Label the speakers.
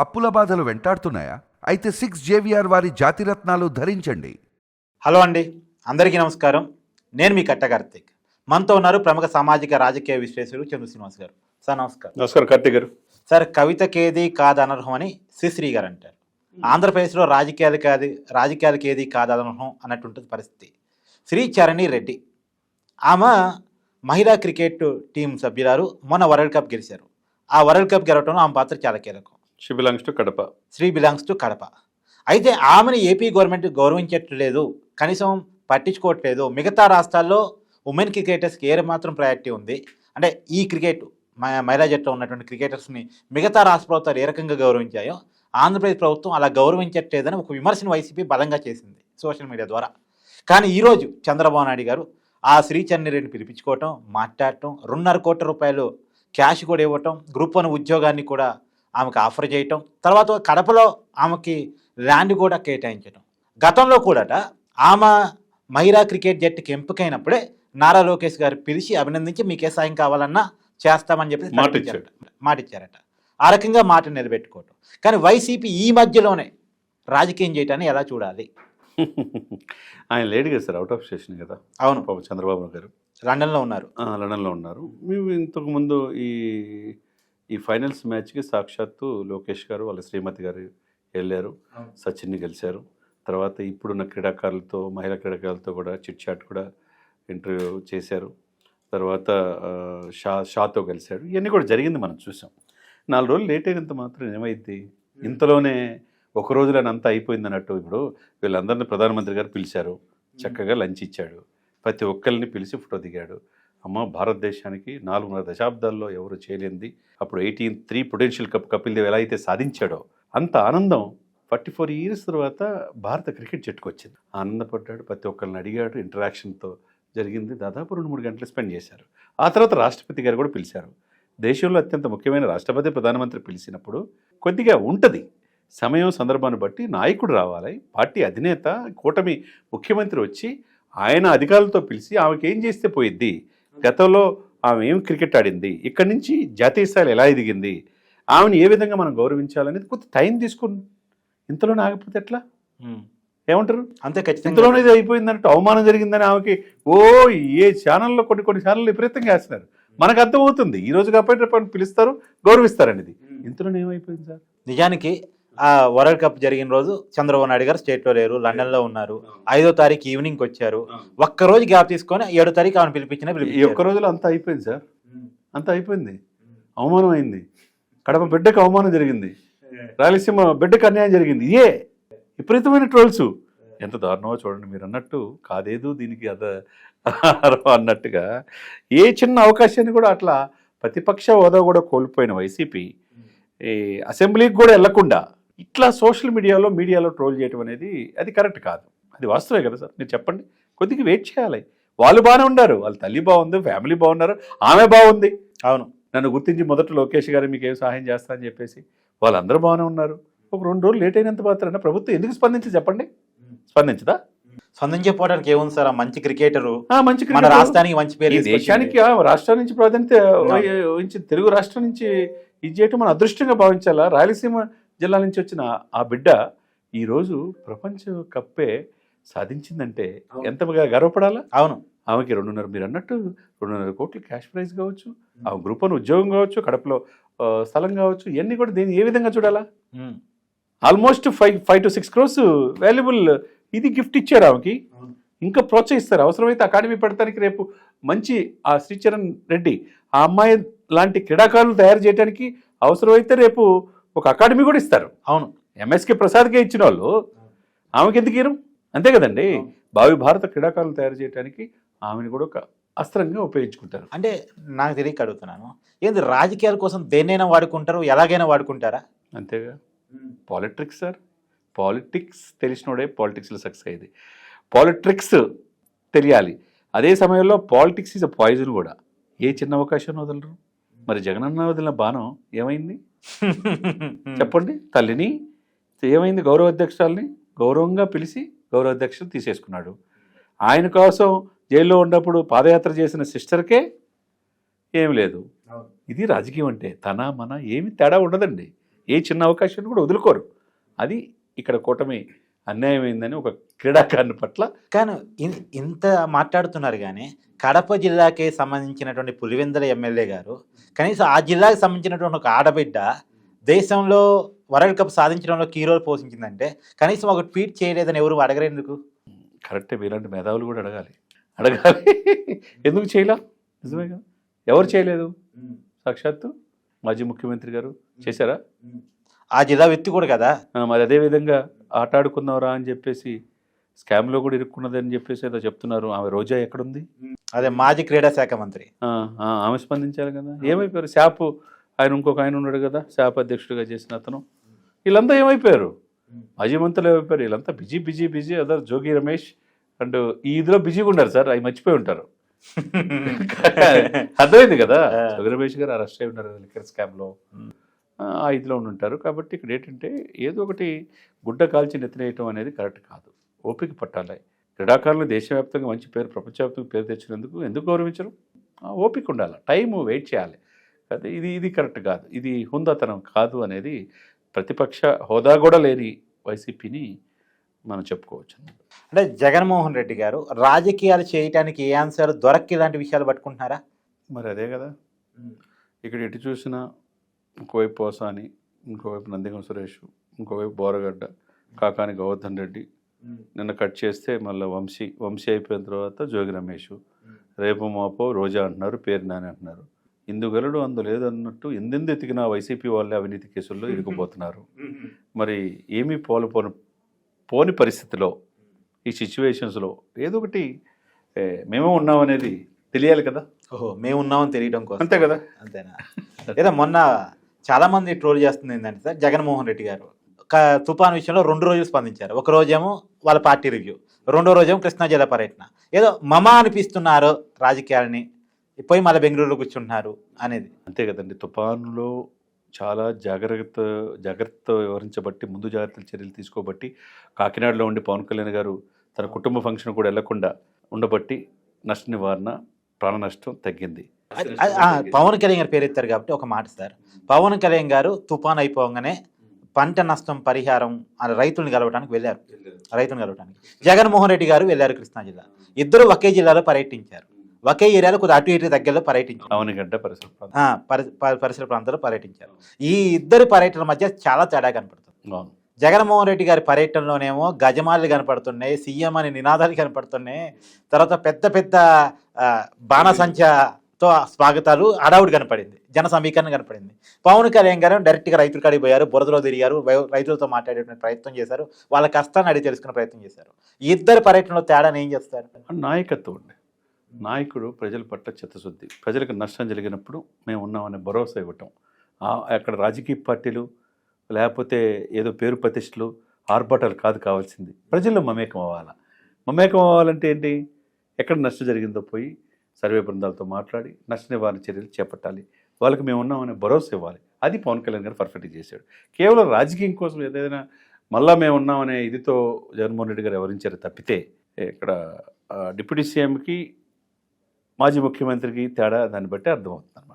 Speaker 1: అప్పుల బాధలు వెంటాడుతున్నాయా? అయితే 6 JVR వారి జాతిరత్నాలు ధరించండి.
Speaker 2: హలో అండి, అందరికీ నమస్కారం. నేను మీ కట్ట కార్తీక్. మనతో ఉన్నారు ప్రముఖ సామాజిక రాజకీయ విశ్లేషకుడు చంద్ర శ్రీనివాస్ గారు. సార్ నమస్కారం.
Speaker 3: నమస్కారం కార్తీక్ గారు.
Speaker 2: సార్, కవితకేది కాదు అనర్హం అని శ్రీశ్రీ గారు అంటారు. ఆంధ్రప్రదేశ్లో రాజకీయాలకి ఏది కాదు అనర్హం అన్నట్టుంటుంది పరిస్థితి. శ్రీచరణి రెడ్డి ఆమె మహిళా క్రికెట్ టీం సభ్యురాలు. మొన్న వరల్డ్ కప్ గెలిచారు. ఆ వరల్డ్ కప్ గెలవడంలో ఆమె పాత్ర చాలా కీలకం.
Speaker 3: She belongs to Kadapa.
Speaker 2: Belongs to Kadapa. అయితే ఆమెను ఏపీ గవర్నమెంట్ గౌరవించట్లేదు, కనీసం పట్టించుకోవట్లేదు. మిగతా రాష్ట్రాల్లో ఉమెన్ క్రికెటర్స్కి ఏ మాత్రం ప్రయారిటీ ఉంది అంటే ఈ క్రికెట్ మహిళా జట్టులో ఉన్నటువంటి క్రికెటర్స్ని మిగతా రాష్ట్ర ప్రభుత్వాలు ఏ రకంగా గౌరవించాయో ఆంధ్రప్రదేశ్ ప్రభుత్వం అలా గౌరవించట్లేదని ఒక విమర్శను వైసీపీ బలంగా చేసింది సోషల్ మీడియా ద్వారా. కానీ ఈరోజు చంద్రబాబు నాయుడు గారు ఆ శ్రీచరణి రెడ్డిని పిలిపించుకోవటం, మాట్లాడటం, 2.5 కోట్ల రూపాయలు క్యాష్ కూడా ఇవ్వటం, గ్రూప్ 1 ఉద్యోగాన్ని కూడా ఆమెకు ఆఫర్ చేయటం, తర్వాత కడపలో ఆమెకి ల్యాండ్ కూడా కేటాయించడం. గతంలో కూడా ఆమె మహిళా క్రికెట్ జట్టుకి ఎంపికైనప్పుడే నారా లోకేష్ గారు పిలిచి అభినందించి మీకే సాయం కావాలన్నా చేస్తామని చెప్పి మాట ఇచ్చారట. ఆ రకంగా మాట నిలబెట్టుకోవటం. కానీ వైసీపీ ఈ మధ్యలోనే రాజకీయం చేయటాన్ని ఎలా చూడాలి?
Speaker 3: ఆయన లేడు కదా సార్, అవుట్ ఆఫ్ స్టేషన్ కదా.
Speaker 2: అవును,
Speaker 3: చంద్రబాబు గారు
Speaker 2: లండన్లో ఉన్నారు.
Speaker 3: లండన్లో ఉన్నారు. మేము ఇంతకుముందు ఈ ఫైనల్స్ మ్యాచ్కి సాక్షాత్తు లోకేష్ గారు వాళ్ళ శ్రీమతి గారు వెళ్ళారు, సచిన్ని గెలిచారు. తర్వాత ఇప్పుడున్న క్రీడాకారులతో, మహిళా క్రీడాకారులతో కూడా చిట్ చాట్ కూడా ఇంటర్వ్యూ చేశారు. తర్వాత షాతో కలిశాడు. ఇవన్నీ కూడా జరిగింది, మనం చూసాం. 4 రోజులు లేట్ అయినంత మాత్రం ఏమైంది? ఇంతలోనే ఒక రోజులో అంతా అయిపోయింది అన్నట్టు. ఇప్పుడు వీళ్ళందరినీ ప్రధానమంత్రి గారు పిలిచారు, చక్కగా లంచ్ ఇచ్చాడు, ప్రతి ఒక్కరిని పిలిచి ఫోటో దిగాడు. అమ్మ, భారతదేశానికి 4.5 దశాబ్దాల్లో ఎవరు చేయలేంది. అప్పుడు 83 పొటెన్షియల్ కప్ కపిల్ దేవ్ ఎలా అయితే సాధించాడో అంత ఆనందం 44 ఇయర్స్ తర్వాత భారత క్రికెట్ జట్టుకు వచ్చింది. ఆనందపడ్డాడు, ప్రతి ఒక్కరిని అడిగాడు, ఇంటరాక్షన్తో జరిగింది. దాదాపు 2-3 గంటలు స్పెండ్ చేశారు. ఆ తర్వాత రాష్ట్రపతి గారు కూడా పిలిచారు. దేశంలో అత్యంత ముఖ్యమైన రాష్ట్రపతి, ప్రధానమంత్రి పిలిచినప్పుడు కొద్దిగా ఉంటుంది సమయం, సందర్భాన్ని బట్టి నాయకుడు రావాలి. పార్టీ అధినేత, కూటమి ముఖ్యమంత్రి వచ్చి ఆయన అధికారులతో పిలిచి ఆమెకి ఏం చేస్తే పోయిద్ది, గతంలో ఆమె ఏం క్రికెట్ ఆడింది, ఇక్కడి నుంచి జాతీయ స్థాయిలో ఎలా ఎదిగింది, ఆమెను ఏ విధంగా మనం గౌరవించాలనేది కొంత టైం తీసుకుని ఇంతలోనే ఆగిపోతే ఎట్లా? ఏమంటారు?
Speaker 2: అంతే, ఖచ్చితంగా
Speaker 3: ఇంతలోనే ఇది అయిపోయిందన్నట్టు, అవమానం జరిగిందని ఆమెకి ఏ ఛానల్లో కొన్ని ఛానళ్ళు విపరీతంగా వేస్తున్నారు. మనకు అర్థమవుతుంది, ఈ రోజు కాబట్టి రేపు పిలుస్తారు, గౌరవిస్తారు అనేది. ఇంతలోనే ఏమైపోయింది సార్?
Speaker 2: నిజానికి ఆ వరల్డ్ కప్ జరిగిన రోజు చంద్రబాబు నాయుడు గారు స్టేట్లో లేరు, లండన్లో ఉన్నారు. 5వ తారీఖు ఈవినింగ్ వచ్చారు. ఒక్కరోజు గ్యాప్ తీసుకొని 7వ తారీఖు ఆమెను పిలిపించిన
Speaker 3: ఈ ఒక్క రోజులో అంతా అయిపోయింది సార్, అంతా అయిపోయింది. అవమానం అయింది, కడప బిడ్డకు అవమానం జరిగింది, రాయలసీమ బిడ్డకు అన్యాయం జరిగింది. విపరీతమైన ట్రోల్స్. ఎంత దారుణమో చూడండి. మీరు అన్నట్టు కాదేదు దీనికి అన్నట్టుగా ఏ చిన్న అవకాశాన్ని కూడా అట్లా ప్రతిపక్ష హోదా కూడా కోల్పోయిన వైసీపీ అసెంబ్లీకి కూడా వెళ్లకుండా ఇట్లా సోషల్ మీడియాలో ట్రోల్ చేయడం అనేది అది కరెక్ట్ కాదు. అది వాస్తవే కదా సార్? మీరు చెప్పండి. కొద్దిగా వెయిట్ చేయాలి. వాళ్ళు బాగానే ఉన్నారు, వాళ్ళ తల్లి బాగుంది, ఫ్యామిలీ బాగున్నారు, ఆమె బాగుంది.
Speaker 2: అవును,
Speaker 3: నన్ను గుర్తించి మొదట లోకేష్ గారు మీకు ఏం సహాయం చేస్తా అని చెప్పేసి వాళ్ళందరూ బాగానే ఉన్నారు. ఒక 2 రోజులు లేట్ అయినంత మాత్రాన ప్రభుత్వం ఎందుకు స్పందించి చెప్పండి? స్పందించదా?
Speaker 2: స్పందించకపోవడానికి ఏముంది సార్? మంచి క్రికెటరు,
Speaker 3: మంచి
Speaker 2: మన రాష్ట్రానికి మంచి పేరు,
Speaker 3: దేశానికి రాష్ట్రం నుంచి ప్రాధాన్యత తెలుగు రాష్ట్రం నుంచి ఇది చేయటం మన అదృష్టంగా భావించాలా? రాయలసీమ జిల్లా నుంచి వచ్చిన ఆ బిడ్డ ఈరోజు ప్రపంచ కప్పే సాధించిందంటే ఎంత గర్వపడాలా?
Speaker 2: అవును,
Speaker 3: ఆమెకి 2.5, మీరు అన్నట్టు 2.5 కోట్లు క్యాష్ ప్రైజ్ కావచ్చు, ఆ గ్రూప్ 1 ఉద్యోగం కావచ్చు, కడపలో స్థలం కావచ్చు, ఇవన్నీ కూడా దీన్ని ఏ విధంగా చూడాలా? ఆల్మోస్ట్ 5 to 6 crores వాల్యుబుల్ ఇది గిఫ్ట్ ఇచ్చారు ఆమెకి. ఇంకా ప్రోత్సహిస్తారు. అవసరమైతే అకాడమీ పెడతానికి రేపు మంచి ఆ శ్రీచరణ్ రెడ్డి ఆ అమ్మాయి లాంటి క్రీడాకారులు తయారు చేయడానికి అవసరమైతే రేపు ఒక అకాడమీ కూడా ఇస్తారు.
Speaker 2: అవును,
Speaker 3: MSK ప్రసాద్కే ఇచ్చిన వాళ్ళు ఆమెకి ఎందుకు ఇరు? అంతే కదండి. భావి భారత క్రీడాకారులు తయారు చేయడానికి ఆమెను కూడా ఒక అస్త్రంగా ఉపయోగించుకుంటారు.
Speaker 2: అంటే నాకు తెలియక అడుగుతున్నాను, ఏంది రాజకీయాల కోసం దేన్నైనా వాడుకుంటారు, ఎలాగైనా వాడుకుంటారా?
Speaker 3: అంతేగా. పాలిటిక్స్ సార్, పాలిటిక్స్ తెలిసినోడే పాలిటిక్స్లో సక్సెస్ అయ్యేది. పాలిటిక్స్ తెలియాలి. అదే సమయంలో పాలిటిక్స్ ఈజ్ అ పాయిజన్ కూడా. ఏ చిన్న అవకాశం వదలరు. మరి జగనన్న వదిలిన బాణం ఏమైంది చెప్పండి? తల్లిని ఏమైంది? గౌరవ అధ్యక్షురాలని గౌరవంగా పిలిచి గౌరవ అధ్యక్షులు తీసేసుకున్నాడు. ఆయన కోసం జైల్లో ఉన్నప్పుడు పాదయాత్ర చేసిన సిస్టర్కే ఏమి లేదు. ఇది రాజకీయం అంటే. తన మన ఏమి తేడా ఉండదండి. ఏ చిన్న అవకాశాన్ని కూడా వదులుకోరు. అది ఇక్కడ కూటమి అన్యాయమైందని ఒక క్రీడాకారుని పట్ల.
Speaker 2: కానీ ఇంత మాట్లాడుతున్నారు కానీ కడప జిల్లాకి సంబంధించినటువంటి పులివెందుల ఎమ్మెల్యే గారు కనీసం ఆ జిల్లాకి సంబంధించినటువంటి ఒక ఆడబిడ్డ దేశంలో వరల్డ్ కప్ సాధించడంలో కీ రోల్ పోషించిందంటే కనీసం ఒక ట్వీట్ చేయలేదని ఎవరు అడగరేందుకు?
Speaker 3: కరెక్టే, మీలాంటి మేధావులు కూడా అడగాలి. ఎందుకు చేయలా? నిజమే కదా, ఎవరు చేయలేదు? సాక్షాత్తు మాజీ ముఖ్యమంత్రి గారు చేశారా?
Speaker 2: ఆ జిల్లా వ్యక్తి కూడా కదా.
Speaker 3: మరి అదేవిధంగా ఆట ఆడుకున్నవరా అని చెప్పేసి స్కామ్లో కూడా ఇరుక్కున్నదని చెప్పేసి ఏదో చెప్తున్నారు. ఆమె రోజా ఎక్కడుంది?
Speaker 2: అదే మాజీ క్రీడా శాఖ మంత్రి.
Speaker 3: ఆమె స్పందించాలి కదా. ఏమైపోయారు? శాప్ ఆయన ఇంకొక ఆయన ఉన్నాడు కదా, శాప్ అధ్యక్షుడిగా చేసిన అతను. వీళ్ళంతా ఏమైపోయారు? మాజీ మంత్రులు ఏమైపోయారు? వీళ్ళంతా busy busy busy. Other Jogi Ramesh and ఈ ఇదిలో బిజీగా ఉన్నారు సార్, అవి మర్చిపోయి ఉంటారు. అర్థమైంది కదా, జోగి రమేష్ గారు అరెస్ట్ అయి ఉన్నారు లిక్కర్ స్కామ్లో, ఆ ఇదిలో ఉంటారు. కాబట్టి ఇక్కడ ఏంటంటే ఏదో ఒకటి గుడ్డ కాల్చి నెత్తినేయటం అనేది కరెక్ట్ కాదు. ఓపిక పట్టాలి. క్రీడాకారులు దేశవ్యాప్తంగా మంచి పేరు, ప్రపంచవ్యాప్తంగా పేరు తెచ్చినందుకు ఎందుకు గౌరవించరు? ఓపిక ఉండాలి, టైము వెయిట్ చేయాలి. అదే ఇది కరెక్ట్ కాదు, ఇది హుందాతనం కాదు అనేది ప్రతిపక్ష హోదా కూడా లేని వైసీపీని మనం చెప్పుకోవచ్చు.
Speaker 2: అంటే జగన్మోహన్ రెడ్డి గారు రాజకీయాలు చేయటానికి ఏ అంశాలు దొరక్కి ఇలాంటి విషయాలు పట్టుకుంటున్నారా?
Speaker 3: మరి అదే కదా, ఇక్కడ ఎటు చూసినా ఇంకోవైపు పోసాని, ఇంకోవైపు నందిగం సురేష్, ఇంకోవైపు బోరగడ్డ, కాకాని గోవర్ధన్ రెడ్డి, నిన్న కట్ చేస్తే మళ్ళీ వంశీ అయిపోయిన తర్వాత జోగి రమేష్, రేపు మాపో రోజా అంటున్నారు, పేరు నాని అంటున్నారు. ఇందుగలడు అందులేదు అన్నట్టు ఎందెందు ఎతికినా వైసీపీ వాళ్ళే అవినీతి కేసుల్లో ఇరుక్కుపోతున్నారు. మరి ఏమీ పోని పరిస్థితిలో ఈ సిచ్యువేషన్స్లో ఏదో ఒకటి మేమే ఉన్నామనేది తెలియాలి కదా.
Speaker 2: ఓహో, మేము ఉన్నామని తెలియడం కోసం.
Speaker 3: అంతే కదా.
Speaker 2: అంతేనా? ఏదో మొన్న చాలా మంది ట్రోల్ చేస్తుంది ఏంటంటే సార్, జగన్మోహన్ రెడ్డి గారు తుఫాన్ విషయంలో 2 రోజులు స్పందించారు. ఒక రోజేమో వాళ్ళ పార్టీ రివ్యూ, 2వ రోజేమో కృష్ణా జిల్లా పర్యటన. ఏదో మమా అనిపిస్తున్నారు రాజకీయాలని, పోయి మళ్ళీ బెంగళూరులో కూర్చుంటున్నారు అనేది.
Speaker 3: అంతే కదండి. తుఫానులో చాలా జాగ్రత్త వివరించబట్టి, ముందు జాగ్రత్తలు చర్యలు తీసుకోబట్టి, కాకినాడలో ఉండి పవన్ కళ్యాణ్ గారు తన కుటుంబ ఫంక్షన్ కూడా వెళ్లకుండా ఉండబట్టి నష్ట నివారణ, ప్రాణ నష్టం తగ్గింది.
Speaker 2: పవన్ కళ్యాణ్ గారు పేరు ఎత్తారు కాబట్టి ఒక మాట సార్, పవన్ కళ్యాణ్ గారు తుఫాన్ అయిపోగానే పంట నష్టం పరిహారం రైతులను కలవడానికి వెళ్ళారు. జగన్మోహన్ రెడ్డి గారు వెళ్ళారు కృష్ణా జిల్లా. ఇద్దరు ఒకే జిల్లాలో పర్యటించారు, ఒకే ఏరియాలో కొద్దిగా అటు ఇటు దగ్గరలో పర్యటించారు.
Speaker 3: అవనిగడ్డ
Speaker 2: పరిసర ప్రాంతాల్లో పర్యటించారు. ఈ ఇద్దరు పర్యటన మధ్య చాలా తేడా కనపడుతుంది. జగన్మోహన్ రెడ్డి గారి పర్యటనలోనేమో గజమాలు కనపడుతున్నాయి, సీఎం అనే నినాదాలు కనపడుతున్నాయి, తర్వాత పెద్ద పెద్ద బాణసంచతో స్వాగతాలు, హడావుడి కనపడింది, జన సమీకరణ కనపడింది. పవన్ కళ్యాణ్ గారు డైరెక్ట్గా రైతుల కాడికి పోయారు, బురదలో తిరిగారు, రైతులతో మాట్లాడే ప్రయత్నం చేశారు, వాళ్ళ కష్టాన్ని అడిగి తెలుసుకునే ప్రయత్నం చేశారు. ఈ ఇద్దరు పర్యటనలో తేడాను ఏం చేస్తారు?
Speaker 3: నాయకత్వం అండి. నాయకుడు ప్రజల పట్ల చిత్తశుద్ధి, ప్రజలకు నష్టం జరిగినప్పుడు మేము ఉన్నామనే భరోసా ఇవ్వటం. అక్కడ రాజకీయ పార్టీలు లేకపోతే ఏదో పేరు ప్రతిష్టలు, ఆర్భాటాలు కాదు కావాల్సింది. ప్రజల్లో మమేకం అవ్వాలి. మమేకం అవ్వాలంటే ఏంటి? ఎక్కడ నష్టం జరిగిందో పోయి సర్వే బృందాలతో మాట్లాడి నష్ట నివారణ చర్యలు చేపట్టాలి, వాళ్ళకి మేము ఉన్నామనే భరోసా ఇవ్వాలి. అది పవన్ కళ్యాణ్ గారు పర్ఫెక్ట్గా చేశాడు. కేవలం రాజకీయం కోసం ఏదైనా మళ్ళా మేము ఉన్నామనే ఇదితో జగన్మోహన్ రెడ్డి గారు వివరించారు తప్పితే, ఇక్కడ డిప్యూటీ సీఎంకి మాజీ ముఖ్యమంత్రికి తేడా దాన్ని బట్టి అర్థమవుతుంది.